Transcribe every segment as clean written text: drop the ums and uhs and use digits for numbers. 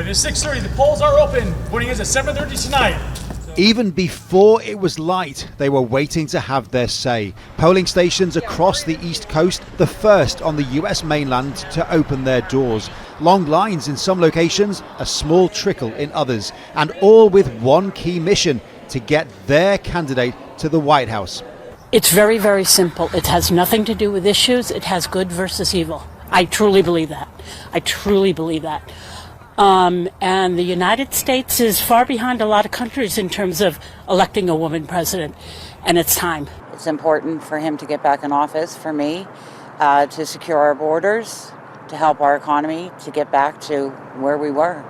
But it's 6:30. The polls are open. Voting is at 7:30 tonight. Even before it was light, they were waiting to have their say. Polling stations across the East Coast, the first on the US mainland to open their doors. Long lines in some locations, a small trickle in others, and all with one key mission: to get their candidate to the White House. It's very, very simple. It has nothing to do with issues. It has good versus evil. I truly believe that. I truly believe that. And the United States is far behind a lot of countries in terms of electing a woman president, and it's time. It's important for him to get back in office, for me, to secure our borders, to help our economy, to get back to where we were.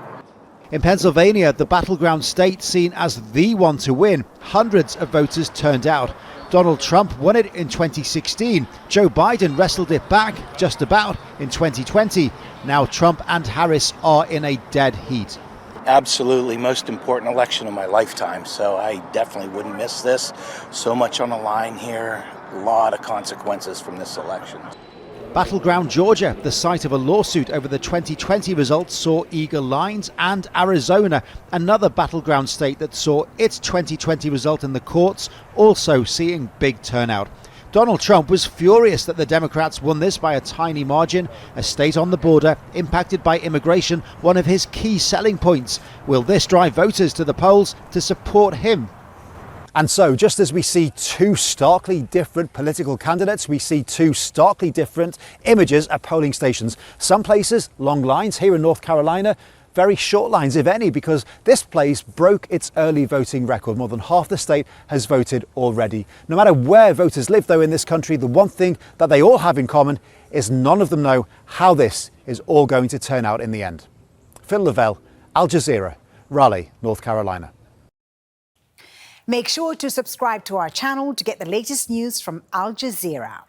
In Pennsylvania, the battleground state seen as the one to win, hundreds of voters turned out. Donald Trump won it in 2016. Joe Biden wrestled it back just about in 2020. Now Trump and Harris are in a dead heat. Absolutely most important election of my lifetime, so I definitely wouldn't miss this. So much on the line here, a lot of consequences from this election. Battleground Georgia, the site of a lawsuit over the 2020 results, saw eager lines, and Arizona, another battleground state that saw its 2020 result in the courts, also seeing big turnout. Donald Trump was furious that the Democrats won this by a tiny margin, a state on the border impacted by immigration, one of his key selling points. Will this drive voters to the polls to support him? And so, just as we see two starkly different political candidates, we see two starkly different images at polling stations. Some places, long lines. Here in North Carolina, very short lines, if any, because this place broke its early voting record. More than half the state has voted already. No matter where voters live, though, in this country, the one thing that they all have in common is none of them know how this is all going to turn out in the end. Phil Lavelle, Al Jazeera, Raleigh, North Carolina. Make sure to subscribe to our channel to get the latest news from Al Jazeera.